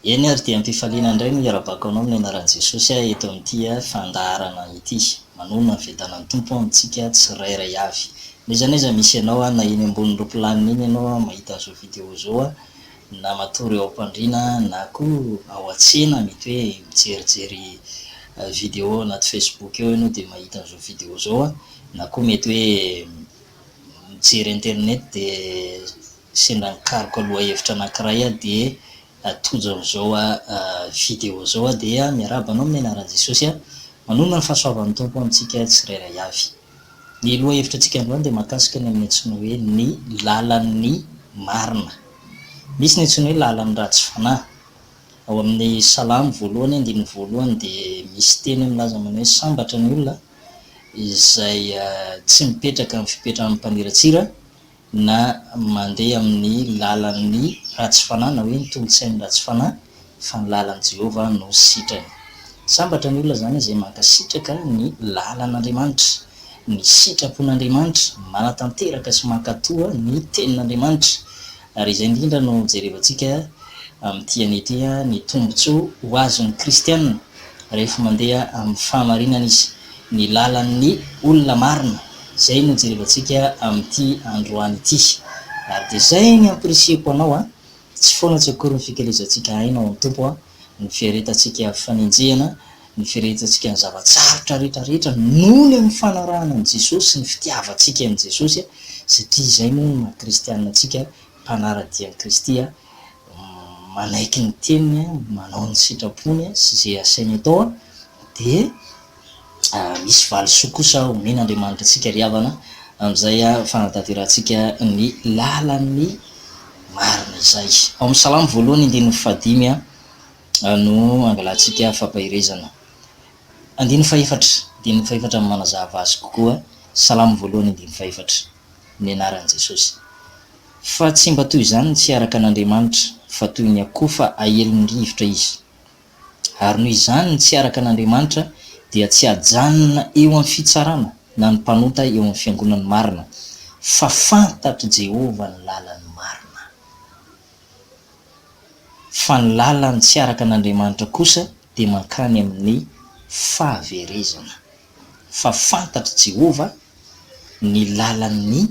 Eny ary dia ampifaliana indray no iarabako anao amin'ny anaran'i Jesosy eto amin'ity fandaharana ity. Manoma ny vedanan'ny tompo amintsika tsirairay avy. Nezaneza misy ianao na eny ambony ropilanina iny ianao mahita an'izao vidéo zao na matory ao am-pandriana na koa ao an-tsena mety hoe mijerijery vidéo anaty Facebook eo ianao dia mahita an'izao vidéo zao na koa mety hoe mijery internet dia sendra nikariko aloha hevitra anankiray dia tojo amin'izao vidéo zao dia miarahaba anao amin'ny anaran'i Jesosy manona ny fahasoavan'ny tompo amintsika tsirairay avy. Ny loha hevitra antsika androany dia mahakasika ny amin'ny antsoina hoe ny lalan'ny marina. Misy ny antsoina hoe lalan'ny ratsy fanahy. Ao amin'ny salamo voalohany andininy voalohany dia misy teny milaza manao hoe sambatra ny olona izay tsy mipetraka amin'ny fipetrahan'ny mpaniratsira na mandeha amin'ny lalan'ny ratsy fanahy na hoe ny tolontsain'ny ratsy fanahy fa ny lalan'i Jehova no sitrany. Sambatra ny olona zany izay mankasitraka ny lalan'Andriamanitra, ny sitrapon'Andriamanitra, manatanteraka sy mankatoa ny tenin'Andriamanitra. Ary izay indrindra no jerevantsika amin'ity anety ny tombotsoa ho azon'ny kristianina rehefa mandeha amin'ny fahamarinana izy, ny lalan'ny olona marina. Zay no jerevantsika amin'ity androany ity. Ary dia zay ny ampirisihako anao tsy foana tsy akory ny fikalezantsika hainao amin'ny tompo ny fiaretantsika fanenjehana, ny fiaretantsika ny zavatsarotra rehetrarehetra noho ny amin'ny fanarahana amin'ny Jesosy sy ny fitiavantsika amin'ny Jesosy satria izay moa ny kristianina antsika mpanara-dian'i Kristy manaiky ny teniny manao ny sitrapony sy izay asainy atao dia misy valisoa kosa omen'Andriamanitra antsika ry havana amin'izay fanatanterantsika ny lalan'ny marina izay. Ao amin'ny salamo voalohany andininy fahadimy no angalantsika fampahirezana. Andininy fahefatra amin'ny manazava azy kokoa, salamo voalohany andininy fahefatra ny anaran'i Jesosy. Fa tsy mba toy izany tsy araka an'Andriamanitra fa toy ny akoho fa ahelon'ny rivotra izy. Ary noho izany ny tsy araka an'Andriamanitra dia tsy hajanona eo amin'ny fitsarana na ny mpanota eo amin'ny fiangonan'ny marina fa fantatry Jehova ny lalan'ny marina. Fa ny lalan'ny tsy araka an'Andriamanitra kosa dia mankany amin'ny fahaverezana. Fa fantatry Jehova ny lalan'ny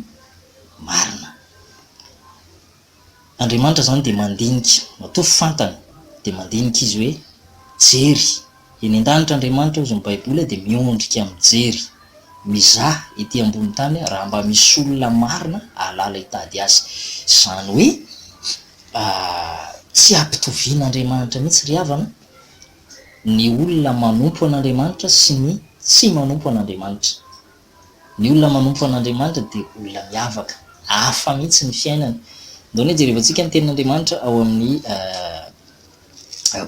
marina. Andriamanitra zany dia mandinika, matoa fantany dia mandinika izy hoe jery. Eny an-danitra Andriamanitra ozy ny Baiboly dia miondrika mijery, mizaha ety ambony tany raha mba misy olona marina ahalala hitady azy. Izany hoe tsy ampitovian'Andriamanitra mihitsy ry havana ny olona manompo an'Andriamanitra sy ny tsy manompo an'Andriamanitra. Ny olona manompo an'Andriamanitra dia olona miavaka, hafa mihitsy ny fiainany. Ndao jerevantsika ny tenin'Andriamanitra ao amin'ny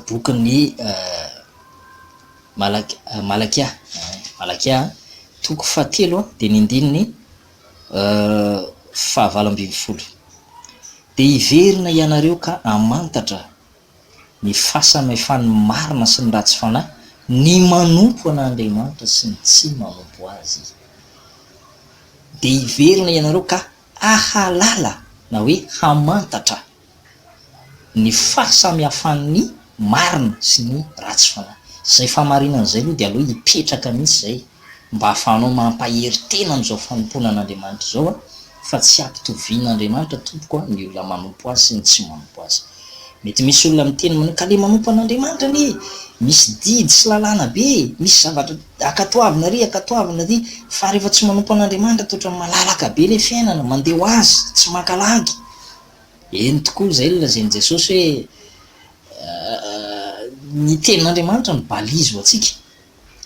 bokin'ny Malakia toko fahatelo dia ny andininy fahavalo ambin'ny folo. Dia hiverina ianareo ka hamantatra ny fahasamefan'ny marina sy ny ratsy fanahy, ny manompo an'Andriamanitra sy ny tsy manompo azy. Dia hiverina ianareo ka ahalala na hoe hamantatra ny fahasamihafan'ny marina sy ny ratsy fanahy. Zay fahamarinana izay aloha dia aloha hipetraka mihitsy izay mba hahafahanao mampahery tena amin'izao fanompoana an'Andriamanitra izao fa tsy ampitovian'Andriamanitra tompoko ny olona manompo azy sy ny tsy manompo azy. Mety misy olona miteny manao ka le manompo an'Andriamanitra anie, misy didy sy lalàna be, misy zavatra akatoavina ry fa rehefa tsy manompo an'Andriamanitra toetra malalaka be le fiainana, mandeha ho azy, tsy makalangy. Eny tokoa izay lazain'i Jesosy hoe ny tenin'Andriamanitra ny balizy ho antsika,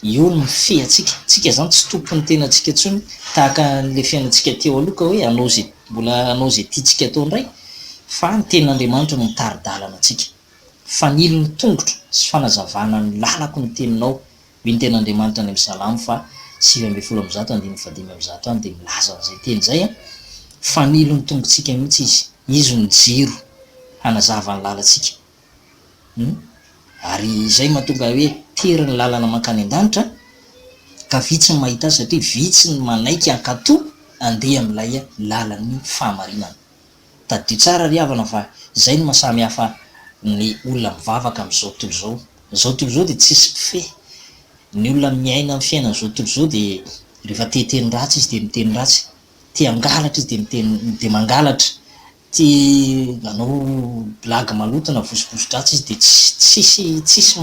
io no mifehy antsika. Tsika zany tsy tompon'ny tenantsika intsony tahaka n'le fiainantsika teo aloha ka hoe mbola anao zay tiantsika atao indray, fa ny tenin'Andriamanitra no mitari-dalana antsika. Fanilo ny tongotro sy fanazavana ny lalako ny teninao, io ny tenin'Andriamanitra any amin'ny salamo fa 7:100 andininy 7:100 dia milaza an'izay teny zay fanilo ny tongotsika mihitsy izy ny jiro hanazava ny lalantsika. Ary izay mahatonga hoe tery ny lalana mankany an-danitra ka vitsy ny mahita azy satria vitsy ny manaiky ankatoa andeha amin'ilay lalan'ny fahamarinana. Taddio tsara ry havana fa izay no mahasamy hafa ny olona mivavaka am'izao tontolo zao tontolo zao de tsisy mifehy. Ny olona miaina amin'ny fiainana zao tontolo zao de rehefa teteny ratsy izy de miteny ratsy, te hangalatra izy de de mangalatra, ty anao blague malotona vosivosi-dratsy izy de tsisy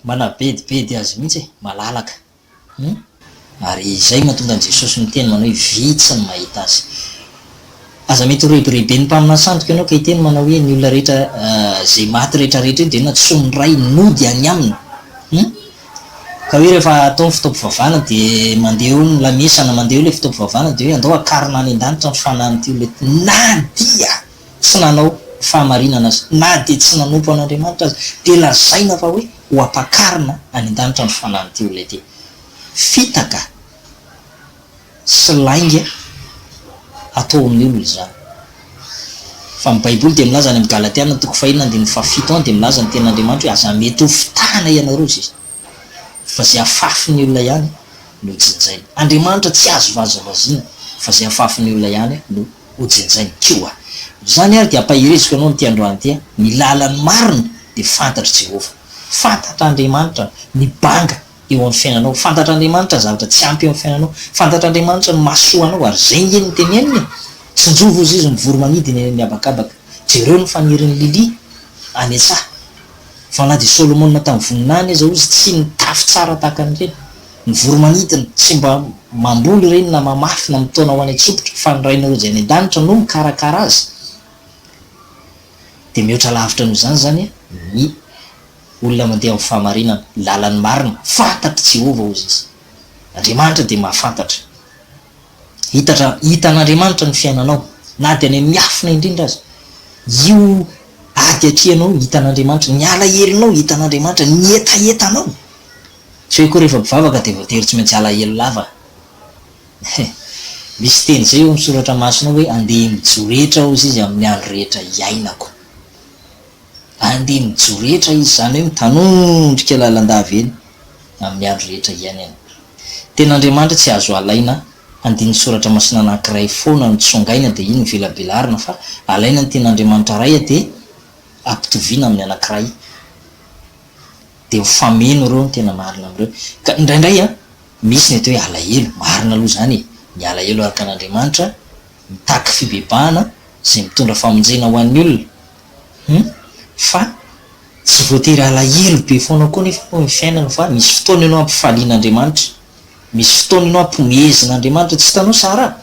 manabedibedy azy mihitsy malalaka. Ary zay mahatonga an Jesosy miteny manao hoe vitsy ny mahita azy. Aza mety horebirebe ny mpamina sandoka ianao ka hiteny manao hoe ny olona rehetra zay maty rehetrarehetra io de na tsomy ray nody any aminy. Ka hoe rehefa atao ny fitaopovavana de mandeha eo ny lamesana mandeha eo le fitaopovavana de hoe andao akarina any an-danitra ny fanan'ity olona ty, na dia tsy nanao fahamarinana azy, na de tsy nanompo an'Andriamanitra azy, de lazaina fa hoe ho ampakarina any an-danitra ny fanan'ity olona ity. Fitaka sy lainga atao amin'ny olona zany. Fa ny Baiboly de milaza any amin'ny Galatiana 5:7 de milaza ny tenin'Andriamanitra hoe aza mety ho fitahana ianareo izy, fa zay afafin'ny olona ihany no jinjainy. Andriamanitra tsy azo vazavazina fa zay afafin'ny olona ihany no hojenjainy koa. Zany ary de ampahiriziko anao nyty androany ty, ny lalan'ny marina de fantatry Jehova, fantatr'Andriamanitra ny banga eo amin'ny fiainanao, fantatr'Andriamanitra zavatra tsy ampy eo amin'ny fiainanao, fantatr'Andriamanitra ny mahasoanao ary zay eny teneniny. Tsy njovo izy izy mivory manidiny miabakabaka, jereo ny fanirin'ny Lili any an-tsaha. Fa na de Solomona tamin'ny voninany izy izy tsy nitafy tsara tahaka an'ireny, ny voro manidiny tsy mba mamboly ireny na mamafy na mitaona ho any an-tsopitra fa ny rainareo zay any an-danitra no mikarakara azy. De mihoatra lavitra noho zany zany ny olona mandeha amin'ny fahamarinana, lalan'ny marina, fantatry Jehova ozy izy. Andriamanitra de mahafantatra. Hitan'Andriamanitra ny fiainanao, na de any miafina indrindra azy. Io ady atrianao hitan'Andriamanitra, ny alahelonao hitan'Andriamanitra, ny etaetanao. Tsy hoe koa rehefa mivavaka de voatery tsy maintsy alahelo lava. Misy teny zay eo amin'ny soratra masina hoe andeha mijoretra ozy izy amin'ny andro rehetra iainako. Andeha mijoretra izy zany hoe mitanondrika lalandava eny amin'ny andro rehetra iainany. Ten'Andriamanitra tsy azo alaina, andiny soratra masina anankiray foana ny tsongaina de iny velabelarina, fa alaina ny ten'Andriamanitra ray de ampitoviana amin'ny anankiray. De fameno reo ny tena marina am'ireo. Ka indraindray misy ny atao hoe alahelo, marina aloha zany ny alahelo araka an'Andriamanitra, mitaky fibebahana zay mitondra famonjena ho an'ny olona. Fa tsy voatery alahelo be foana koa nefa ny fiainana, fa misy fotoana ianao ampifalian'Andriamanitra, misy fotoana ianao ampomezan'Andriamanitra. Tsy hitanao Sara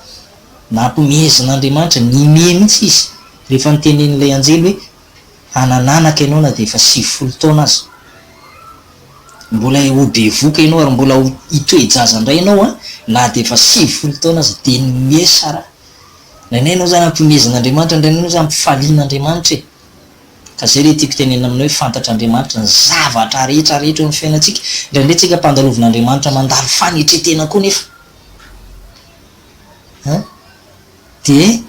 na ampomezan'Andriamanitra ny me mihitsy izy rehefa nitenen'ilay anjely hoe hanananaka ianao na de efa 90 taona azy, mbola ho bevoka ianao ary mbola hitoejaza indray ianao na de efa 90 taona azy de nime Sara. Indraindray ianao zany ampomezan'Andriamanitra, indraindray ianao zany ampifalian'Andriamanitra. Ka zay re tiako tenena aminao hoe fantatr'Andriamanitra ny zavatra rehetrarehetra eo amin'ny fiainantsika. Indraindray tsika mpandalovon'Andriamanitra mandalo fanetretena koa nefa. De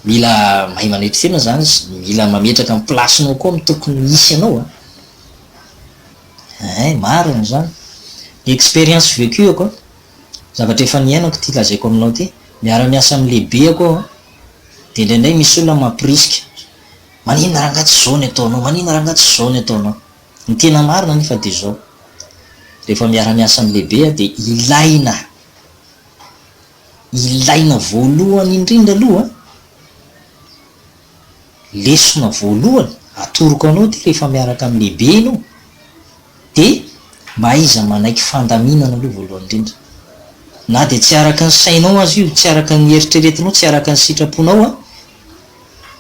mila mahay manetretena zany, mila mametraka amin'ny plasinao koa amin'ny tokony hisy ianao. Marina zany. Expérience vécue koa, zavatra efa niainako ty lazaiko aminao ty, miara-miasa amin'ny lehibe koa de indraindray misy olona mampirisika. Manina raha angatsy zao ny ataonao, manina raha angatsy zao ny ataonao. Ny tena marina nefa de zao. Rehefa miara-miasa amin'ny lehibe de ilaina voalohany indrindra aloha, lesona voalohany atoroko anao ty rehefa miaraka amin'ny lehibe ianao, de maiza manaiky fandaminana aloha voalohany indrindra. Na de tsy araka ny sainao azy io, tsy araka ny eritreretinao, tsy araka ny sitraponao,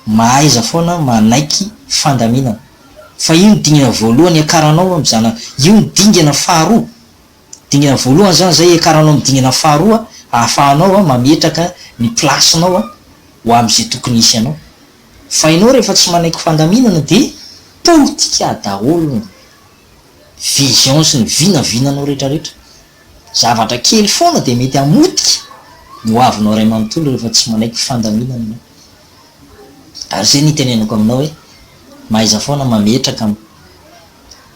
mahaiza foana manaiky fandaminana. Fa io ny dingana voalohany akaranao am'zana, io ny dingana faharoa. Dingana voalohany zany zay akaranao amin'ny dingana faharoa, ahafahanao mametraka ny plasinao ho am'zay tokony hisy anao. Fa ianao rehefa tsy manaiky fandaminana de politika daholo, vision sy ny vinavinanao rehetrarehetra. Zavatra kely foana de mety hamotika ny hoavinao ray manontolo rehefa tsy manaiky fandaminana. Ary zay ny tenenako aminao hoe mahaiza foana mametraka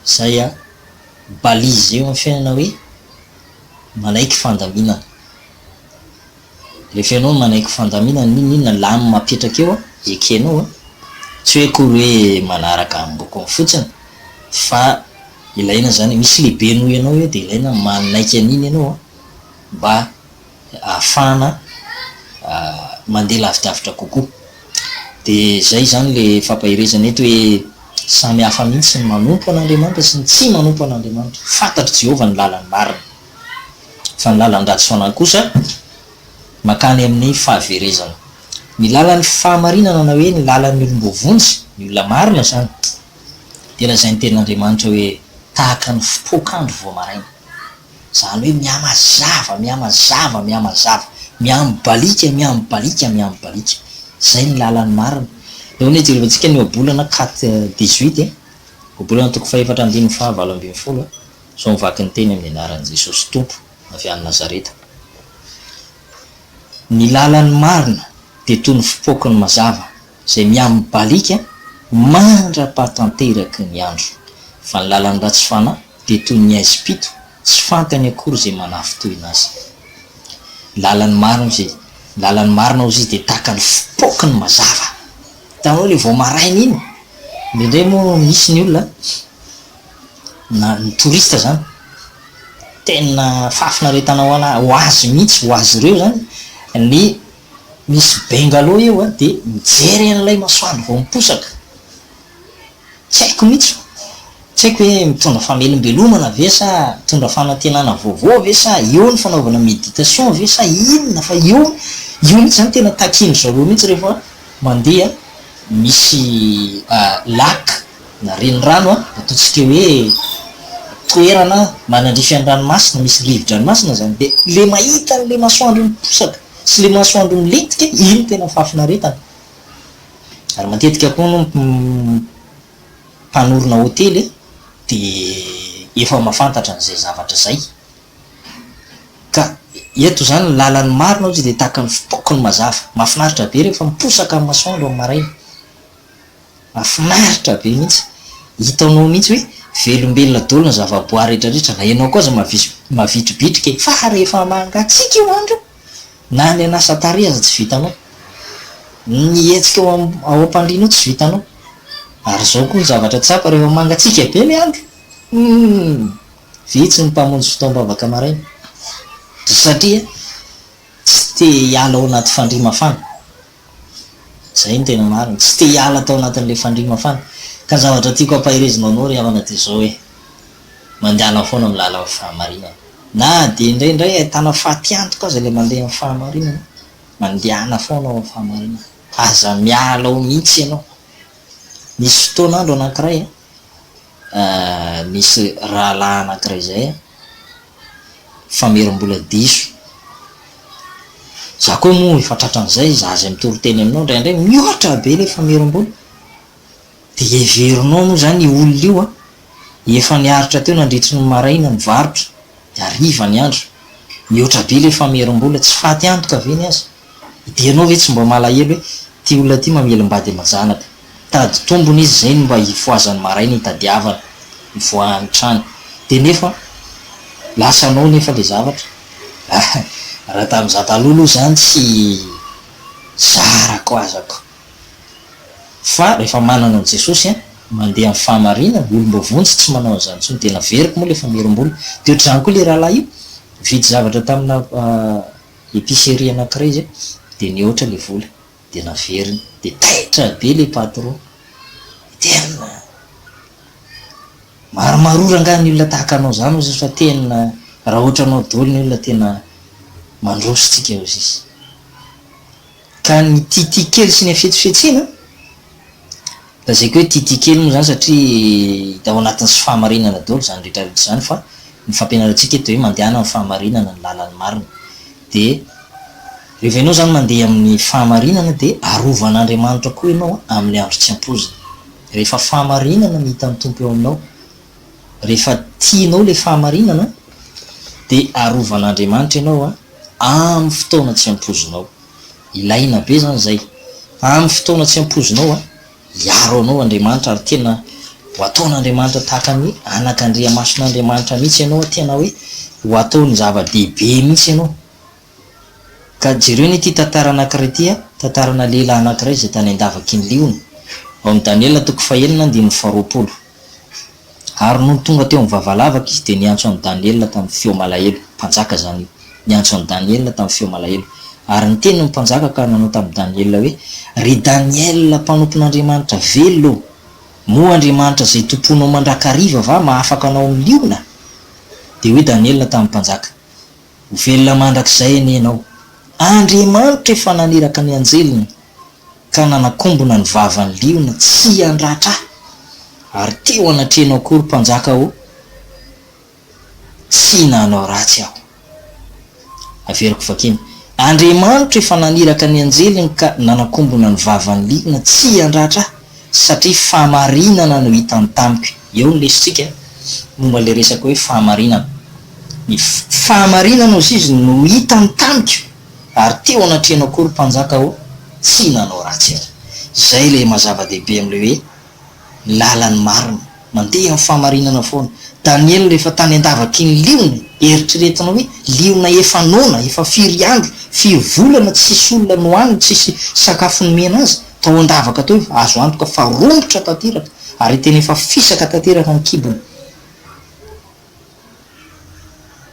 zay balizy eo amin'ny fiainana hoe manaiky fandaminana. Rehefa ianao manaiky fandaminana, inona lamy mapetraka eo ekenao tsy hoe kory hoe manaraka ambokony fotsiny fa ilaina zany misy lehibe noho ianao io de ilaina manaiky an'iny ianao mba ahafahana mandeha lavidavitra kokoa. De zay zany le fampahirezana eto hoe samy hafa mihitsy ny manompo an'Andriamanitra sy ny tsy manompo an'Andriamanitra. Fantatry Jehovah ny lalany marina fa ny lalany ratsy fanahy kosa makany amin'ny fahaverezana. Ny lalan'ny fahamarinana na hoe ny lalan'ny olombovonjy ny olona marina zany de lazain'ny tenin'Andriamanitra hoe tahaka ny fipokandro vao maraina, zany hoe miamazava miambalika zay ny lalan'ny marina. Eo ny jerevantsika ny oabolana 4:18 oabolana toko 4:7-12 zao mivaky ny teny amin'ny anaran'i Jesosy Tompo avy any Nazareta. Ny lalan'ny marina de toy ny fipokany mazava zay miambalika mandra-patanteraky ny andro, fa ny lalan'ny ratsy fanahy de toy ny aizim-pito tsy fantany akory zay manafy toyny azy. Lalan'ny marina ozy de tahaka ny fipokany mazava. Hitanao le vao maraina iny indrindray moa misy ny olona na ny touriste zany tena fafinaretana ho azy mihitsy ho azy ireo zany ny misy bengalow eo de mijery an'ilay masoandro vao miposaka. Tsy haiko mihitsy, tsy haiko hoe mitondra famelombelomana ve sa mitondra fanantenana vaovao ve sa eo ny fanaovana méditation ve sa inona, fa io mihitsy zany tena takindro zareo mihitsy rehefa mandeha misy lac na renirano ataontsika hoe toerana manandrify an-dranomasina, misy rivo-dranomasina zany de le mahita le masoandro miposaka sy le masoandro milentika iny tena fafinaretana. Ary matetika koa no mpanorona hotely de efa mahafantatra an'izay zavatra zay. Ka eto zany ny lalan'ny marina ozy de tahaka ny fipokany mazava. Mahafinaritra be rehefa miposaka amin'ny masoandro amin'ny maraina, mahafinaritra be mihitsy. Hitanao mihitsy hoe velombelona daholo ny zavaboary rehetrarehetra, na ianao koa za mavitribitrika fa rehefa mangatsika io andro na ny anasa tarehy aza tsy vitanao, ny hetsika ao am-pandriana io tsy vitanao. Ary zao koa ny zavatra tsapa rehefa mangatsika be ny andro, vitsy ny mpamonjy fotoam-bavaka maraina satria tsy te hiala ao anaty fandriamafana. Zay ny tena marina, tsy te hiala tao anatin'le fandriamafana. Ka zavatra tiako ampahirezinao anao ry havana de zao hoe mandehana foana amin'ny lalan'ny fahamarinana, na de indraindray ahitana fahatiantoka aza le mandeha amin'ny fahamarinana, mandehana foana ao amin'ny fahamarinana, aza miala ao mihitsy ianao. Nisy fotoan'andro anankiray nisy rahalahy anankiray zay famerim-bola diso. Za koa moa efa tratran'izay zaza mitoro-teny aminao indraindray mihoatra be le famerim-bola de everinao moa zany olona io efa niaritra teo nandritry ny maraina ny varotra de ariva ny andro, mihoatra be le famerim-bola tsy faty antoka ve ny azy. De ianao ve tsy mba malahelo hoe ty olona ty mamelim-bady aman-janaka, tady tombony izy zay no mba hifoazany maraina hitadiavana hivoahany trany, de nefa lasanao nefa le zavatra. Raha tamin'iza taloha zany tsy sarako azako, fa rehefa manana an' Jesosy mandeha amin'ny fahamarinana, olombavonjy tsy manao an'izany intsony. Tena veriko moa le famerim-bola. De ohatr'izany koa le rahalahy io vidy zavatra tamina épicerie anankiray zay de nihoatra le vola de naveriny de taitra be le patron. Tena maromarora nga ny olona tahaka anao zany ozy fa tena raha ohatra anao daholo ny olona tena mandrositsika ozy izy. Ka ny tity kely sy ny afetsifetsina lazaiko hoe tity kely moa zany satria hita ao anatin'ny sy fahamarinana daholo zany rehetrarehetra zany, fa ny fampianarantsika eto hoe mandehana amin'ny fahamarinana ny lalan'ny marina. De rehefa ianao zany mandeha amin'ny fahamarinana de arovan'Andriamanitra koa ianao amin'ny andro tsy ampozina. Rehefa fahamarinana mihita ny tompo eo aminao, rehefa tianao le fahamarinana de arovan'Andriamanitra ianao amin'ny fotoana tsy ampozinao. Ilaina be zany zay, amin'ny fotoana tsy ampozinao hiaro anao Andriamanitra, ary tena ho ataon'Andriamanitra tahaka ny anak'Andriamason'Andriamanitra mihitsy ianao, tena hoe ho ataony zava-dehibe mihitsy ianao. Ka jereo ny ty tantara anankiray ty tantarana lehilahy anankiray zay tany Andavakiniliona. ao amin'ny Daniel toko fahenina andiny faharoapolo. Ary no tonga teo amin'ny vavalavaka izy dia niantso an'i Daniel tamin'ny feo malahelo, mpanjaka zany io, niantso an'i Daniel tamin'ny feo malahelo. Ary ny teny ny mpanjaka ka nanao tamin'i Daniel hoe: ry Daniel mpanompon'Andriamanitra velo, moa Andriamanitra zay tomponao mandrakariva va mahafaka anao amin'ny liona? Dia hoe Daniel tamin'ny mpanjaka: ho velona mandrakizay anie ianao, Andriamanitra efa naniraka ny anjeliny ka nanakombona ny vavan'ny liona tsy handratra aho. Ary teo anatrenao kory mpanjaka ho tsy nanao ratsy aho. Averiko vakiny: Andriamanitra efa naniraka ny anjeliny ka nanakombona ny vavan'ny liona tsy handratra aho, satria fahamarinana no hitany tamiko. Eo ny lesitsika momba le resaka hoe fahamarinana. Ny fahamarinana ozy izy no hitany tamiko, ary teo anatrenao kory mpanjaka ho tsy nanao ratsy aho. Zay le mazava-dehibe am'le hoe lalan'ny marina, mandeha amin'ny fahamarinana foana. Daniel rehefa tany andavaky ny liona, eritreretina hoe liona efa nona, efa firy andro, firy volana tsisy olona nohaniny, tsisy sakafo nomena azy, tao andavaka tao azo antoka fa rombotra tanteraka, ary tena efa fisaka tanteraka ny kibony.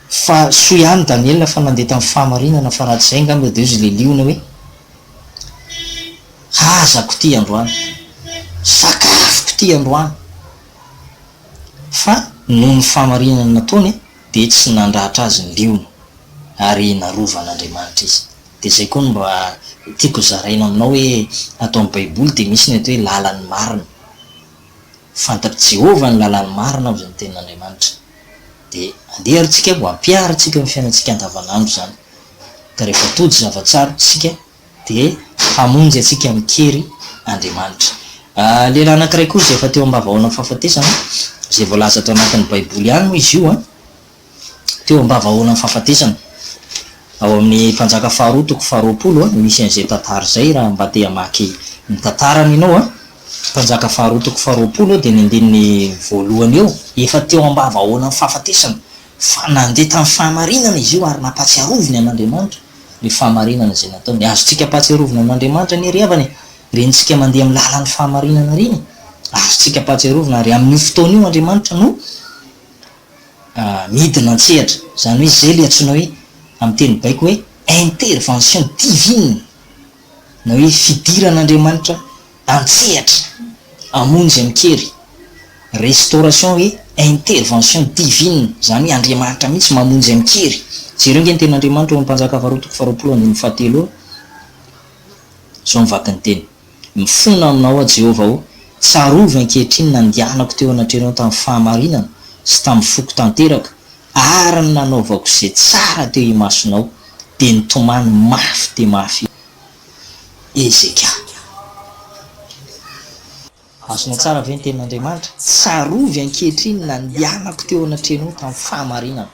Fa soa ihany Daniel fa nandeha tamin'ny fahamarinana, fa raha tsy zay ngamba dia izy le liona hoe: hazako ty androany, sakafoko ty androany. Fa noho ny fahamarinana nataony dia tsy nandratra azy ny liona, ary narovan'Andriamanitra izy. Dia zay koa no mba tiako zaraina aminao hoe atao amin'ny baiboly dia misy ny atao hoe lalan'ny marina. Fantatry Jehovah ny lalan'ny marina ao izany tenin'Andriamanitra. Dia andeha ary tsika mbo hampiara tsika amin'ny fiainantsika andavanandro zany. Ka rehefa tody zava-tsara tsika dia hamonjy atsika mikery Andriamanitra. Lehilahy anankiray koa izay efa teo ambavahoana amin'ny fahafatesana, izay voalaza tao anatin'ny baiboly ihany moa izy io, teo ambavahoana amin'ny fahafatesana ao amin'ny mpanjaka faharoa toko faharoapolo, misy an'izay tantara zay raha mba te hamaky ny tantarany ianao. Mpanjaka faharoa toko faharoapolo dia ny andininy voalohany eo, efa teo ambavahoana amin'ny fahafatesana, fa nandeha tamin'ny fahamarinana izy io ary nampatsiaroviny an'Andriamanitra le fahamarinana izay nataony. Ny azontsika patsiarovina an'Andriamanitra ny ry havany, rentsika mandeha amin'ny lalan'ny fahamarinana reny, azontsika patsiarovina, ary amin'io fotoana io Andriamanitra no midina an-tsehatra. Zany hoe zay le antsoina hoe amin'ny teny baiko hoe intervention divine, na hoe fidiran'Andriamanitra an-tsehatra amonjy amikery. Restauration hoe intervention divine, zany hoe Andriamanitra mihitsy mamonjy amikery. Jereo nge ny ten'Andriamanitra ao mpanjaka faharoa toko faharoapolo andiny fahatelo zao mivaky ny teny: mifona aminao a Jehovah ho, tsarovy ankehitriny nandianako teo anatrenao tamin'ny fahamarinana sy tamin'ny foko tanteraka, ary ny nanaovako izay tsara teo imasonao, dia nitomany mafy dia mafy. Ezeka. Azona tsara ve ny tenin'Andriamanitra? Tsarovy ankehitriny nandianako teo anatrenao tamin'ny fahamarinana.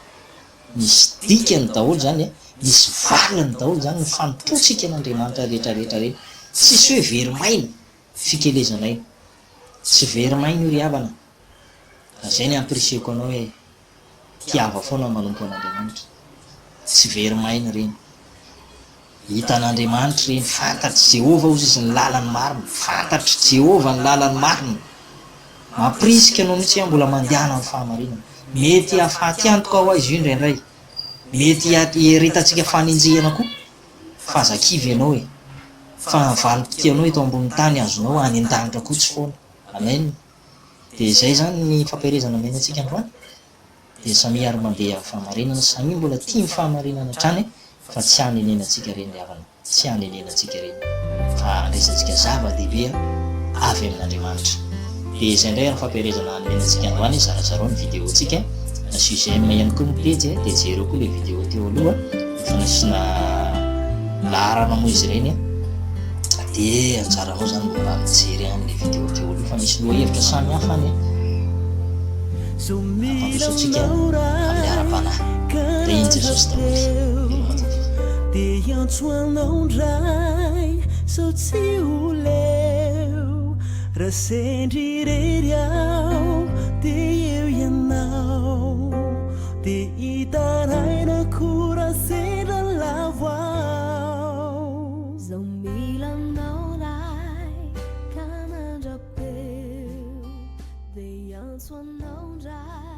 Misy dikany daholo zany, misy valiny daholo zany ny fanompotsika an'Andriamanitra rehetrarehetra reny. Tsisy hoe verimaina fikelezanay, tsy verimaina io ry havana. Zay ny ampiriseko anao hoe tiava foana manompo an'Andriamanitra, tsy verimaina reny. Hitan'Andriamanitra reny, fantatry Jehovah ozy izy ny lalan'ny marina, fantatry Jehovah ny lalan'ny marina. Mampirisika anao mihitsy mbola mandehana amin'ny fahamarinana. Mety hahafaty antoka ao izy io indraindray, mety heretatsika faninjehana koa, fa zakivy ianao e, fa valim-poty anao eto ambony tany azonao any an-danitra kotsy foana. Amen. Dia zay zany ny fampiarezana menantsika androany. Dia samy ary mandeha amin'ny fahamarinana, samy mbola tia ny fahamarinana hatrany, fa tsy hanenenantsika reny ry havana, tsy hanenenantsika reny, fa resantsika zava-dehibe avy amin'Andriamanitra. Dia izay indray ny fampiarezana menantsika androany, zarazarao ny vidéontsika na sujet ihany koa ny page, dia jereo koa le vidéo teo aloha fa nasina laharana moa izy ireny, dia anjaranao zany mbola mijery an'le vidéo teo aloha, fa misy lohahevitra samy hafa any fampisaotsika amin'ny ara-panahy. Dia iny Jesosy daholo. Dia antsoanao ndray sao tsy ho leo, raha sendry irery aho dia eo ianao, dia hitaraina koa sendra lavo aho. Zao milanao ray ka nandrapa antsoanao ndray